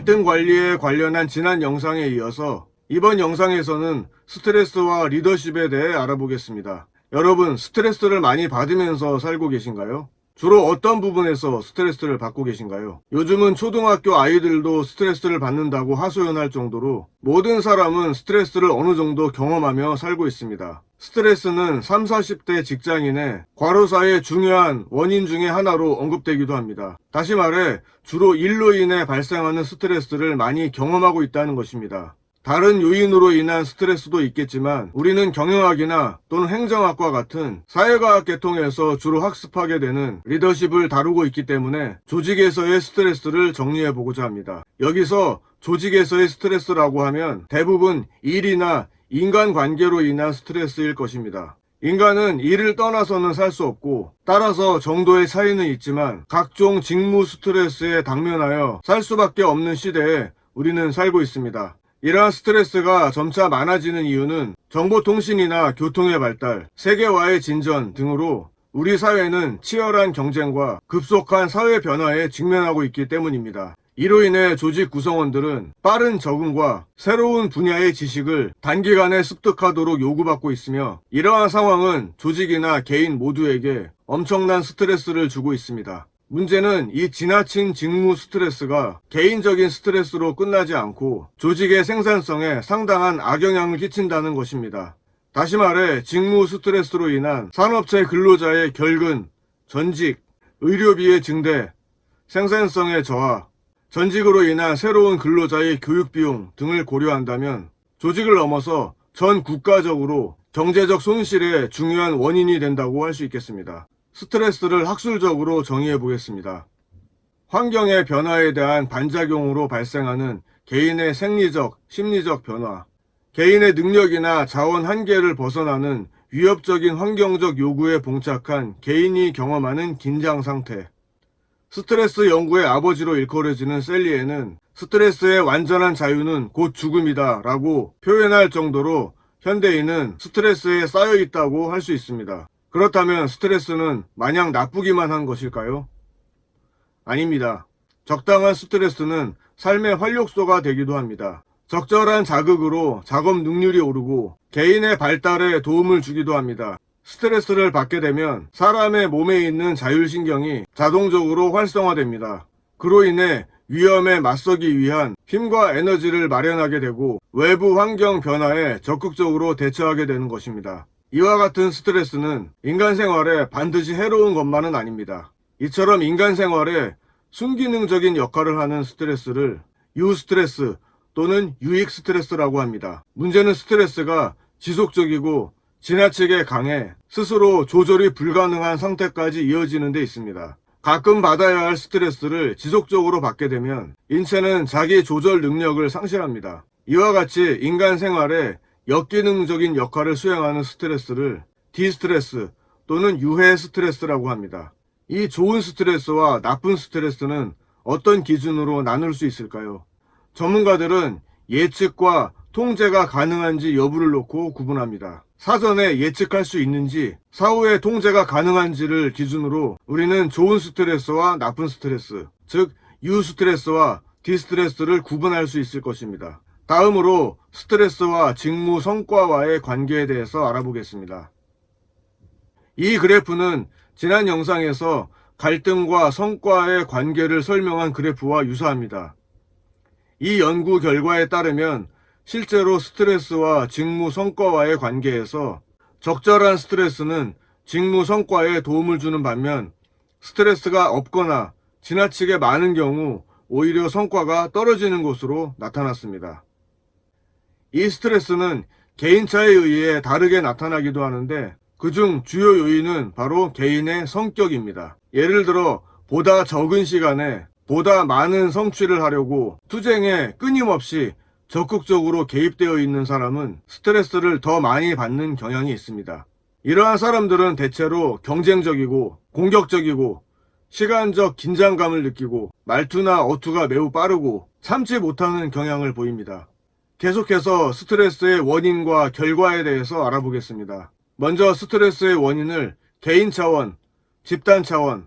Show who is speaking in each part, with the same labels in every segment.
Speaker 1: 갈등 관리에 관련한 지난 영상에 이어서 이번 영상에서는 스트레스와 리더십에 대해 알아보겠습니다. 여러분, 스트레스를 많이 받으면서 살고 계신가요? 주로 어떤 부분에서 스트레스를 받고 계신가요? 요즘은 초등학교 아이들도 스트레스를 받는다고 하소연할 정도로 모든 사람은 스트레스를 어느 정도 경험하며 살고 있습니다. 스트레스는 30, 40대 직장인의 과로사의 중요한 원인 중에 하나로 언급되기도 합니다. 다시 말해 주로 일로 인해 발생하는 스트레스를 많이 경험하고 있다는 것입니다. 다른 요인으로 인한 스트레스도 있겠지만 우리는 경영학이나 또는 행정학과 같은 사회과학 계통에서 주로 학습하게 되는 리더십을 다루고 있기 때문에 조직에서의 스트레스를 정리해보고자 합니다. 여기서 조직에서의 스트레스라고 하면 대부분 일이나 인간관계로 인한 스트레스일 것입니다. 인간은 일을 떠나서는 살 수 없고 따라서 정도의 차이는 있지만 각종 직무 스트레스에 당면하여 살 수밖에 없는 시대에 우리는 살고 있습니다. 이러한 스트레스가 점차 많아지는 이유는 정보통신이나 교통의 발달, 세계화의 진전 등으로 우리 사회는 치열한 경쟁과 급속한 사회 변화에 직면하고 있기 때문입니다. 이로 인해 조직 구성원들은 빠른 적응과 새로운 분야의 지식을 단기간에 습득하도록 요구받고 있으며 이러한 상황은 조직이나 개인 모두에게 엄청난 스트레스를 주고 있습니다. 문제는 이 지나친 직무 스트레스가 개인적인 스트레스로 끝나지 않고 조직의 생산성에 상당한 악영향을 끼친다는 것입니다. 다시 말해 직무 스트레스로 인한 산업체 근로자의 결근, 전직, 의료비의 증대, 생산성의 저하, 전직으로 인한 새로운 근로자의 교육비용 등을 고려한다면 조직을 넘어서 전 국가적으로 경제적 손실의 중요한 원인이 된다고 할 수 있겠습니다. 스트레스를 학술적으로 정의해 보겠습니다. 환경의 변화에 대한 반작용으로 발생하는 개인의 생리적, 심리적 변화, 개인의 능력이나 자원 한계를 벗어나는 위협적인 환경적 요구에 봉착한 개인이 경험하는 긴장 상태. 스트레스 연구의 아버지로 일컬어지는 셀리에는 스트레스의 완전한 자유는 곧 죽음이다 라고 표현할 정도로 현대인은 스트레스에 쌓여 있다고 할 수 있습니다. 그렇다면 스트레스는 마냥 나쁘기만 한 것일까요? 아닙니다. 적당한 스트레스는 삶의 활력소가 되기도 합니다. 적절한 자극으로 작업 능률이 오르고 개인의 발달에 도움을 주기도 합니다. 스트레스를 받게 되면 사람의 몸에 있는 자율신경이 자동적으로 활성화됩니다. 그로 인해 위험에 맞서기 위한 힘과 에너지를 마련하게 되고 외부 환경 변화에 적극적으로 대처하게 되는 것입니다. 이와 같은 스트레스는 인간 생활에 반드시 해로운 것만은 아닙니다. 이처럼 인간 생활에 순기능적인 역할을 하는 스트레스를 유스트레스 또는 유익 스트레스라고 합니다. 문제는 스트레스가 지속적이고 지나치게 강해 스스로 조절이 불가능한 상태까지 이어지는 데 있습니다. 가끔 받아야 할 스트레스를 지속적으로 받게 되면 인체는 자기 조절 능력을 상실합니다. 이와 같이 인간 생활에 역기능적인 역할을 수행하는 스트레스를 디스트레스 또는 유해 스트레스라고 합니다. 이 좋은 스트레스와 나쁜 스트레스는 어떤 기준으로 나눌 수 있을까요? 전문가들은 예측과 통제가 가능한지 여부를 놓고 구분합니다. 사전에 예측할 수 있는지, 사후에 통제가 가능한지를 기준으로 우리는 좋은 스트레스와 나쁜 스트레스, 즉 유스트레스와 디스트레스를 구분할 수 있을 것입니다. 다음으로 스트레스와 직무 성과와의 관계에 대해서 알아보겠습니다. 이 그래프는 지난 영상에서 갈등과 성과의 관계를 설명한 그래프와 유사합니다. 이 연구 결과에 따르면 실제로 스트레스와 직무 성과와의 관계에서 적절한 스트레스는 직무 성과에 도움을 주는 반면 스트레스가 없거나 지나치게 많은 경우 오히려 성과가 떨어지는 것으로 나타났습니다. 이 스트레스는 개인차에 의해 다르게 나타나기도 하는데 그중 주요 요인은 바로 개인의 성격입니다. 예를 들어 보다 적은 시간에 보다 많은 성취를 하려고 투쟁에 끊임없이 적극적으로 개입되어 있는 사람은 스트레스를 더 많이 받는 경향이 있습니다. 이러한 사람들은 대체로 경쟁적이고 공격적이고 시간적 긴장감을 느끼고 말투나 어투가 매우 빠르고 참지 못하는 경향을 보입니다. 계속해서 스트레스의 원인과 결과에 대해서 알아보겠습니다. 먼저 스트레스의 원인을 개인 차원, 집단 차원,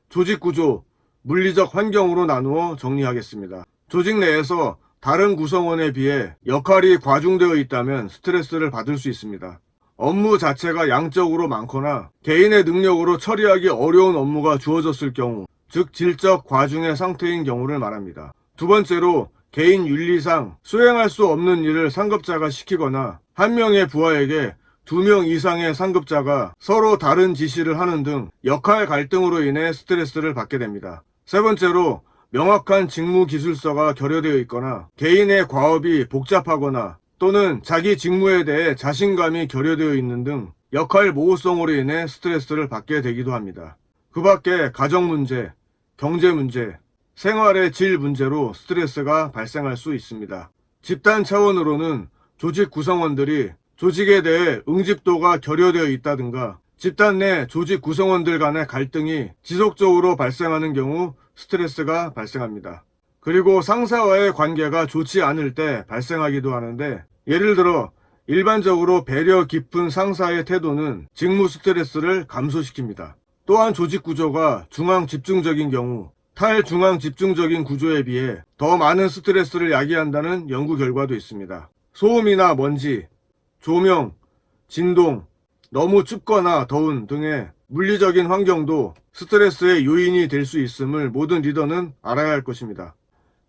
Speaker 1: 조직 구조, 물리적 환경으로 나누어 정리하겠습니다. 조직 내에서 다른 구성원에 비해 역할이 과중되어 있다면 스트레스를 받을 수 있습니다. 업무 자체가 양적으로 많거나 개인의 능력으로 처리하기 어려운 업무가 주어졌을 경우, 즉 질적 과중의 상태인 경우를 말합니다. 두 번째로 개인 윤리상 수행할 수 없는 일을 상급자가 시키거나 한 명의 부하에게 2명 이상의 상급자가 서로 다른 지시를 하는 등 역할 갈등으로 인해 스트레스를 받게 됩니다. 세 번째로 명확한 직무 기술서가 결여되어 있거나 개인의 과업이 복잡하거나 또는 자기 직무에 대해 자신감이 결여되어 있는 등 역할 모호성으로 인해 스트레스를 받게 되기도 합니다. 그 밖에 가정 문제, 경제 문제, 생활의 질 문제로 스트레스가 발생할 수 있습니다. 집단 차원으로는 조직 구성원들이 조직에 대해 응집도가 결여되어 있다든가 집단 내 조직 구성원들 간의 갈등이 지속적으로 발생하는 경우 스트레스가 발생합니다. 그리고 상사와의 관계가 좋지 않을 때 발생하기도 하는데, 예를 들어 일반적으로 배려 깊은 상사의 태도는 직무 스트레스를 감소시킵니다. 또한 조직 구조가 중앙 집중적인 경우 탈중앙 집중적인 구조에 비해 더 많은 스트레스를 야기한다는 연구 결과도 있습니다. 소음이나 먼지, 조명, 진동, 너무 춥거나 더운 등의 물리적인 환경도 스트레스의 요인이 될 수 있음을 모든 리더는 알아야 할 것입니다.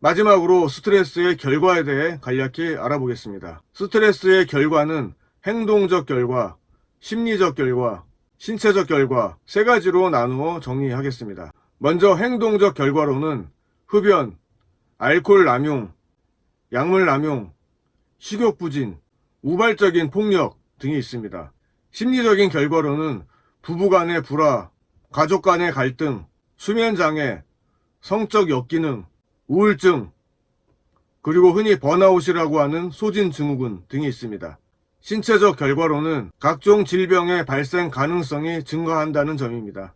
Speaker 1: 마지막으로 스트레스의 결과에 대해 간략히 알아보겠습니다. 스트레스의 결과는 행동적 결과, 심리적 결과, 신체적 결과 세 가지로 나누어 정리하겠습니다. 먼저 행동적 결과로는 흡연, 알코올 남용, 약물 남용, 식욕 부진, 우발적인 폭력 등이 있습니다. 심리적인 결과로는 부부 간의 불화, 가족 간의 갈등, 수면 장애, 성적 역기능, 우울증, 그리고 흔히 번아웃이라고 하는 소진 증후군 등이 있습니다. 신체적 결과로는 각종 질병의 발생 가능성이 증가한다는 점입니다.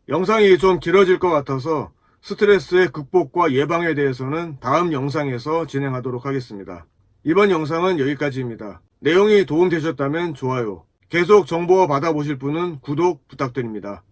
Speaker 1: 영상이 좀 길어질 것 같아서 스트레스의 극복과 예방에 대해서는 다음 영상에서 진행하도록 하겠습니다. 이번 영상은 여기까지입니다. 내용이 도움되셨다면 좋아요, 계속 정보 받아보실 분은 구독 부탁드립니다.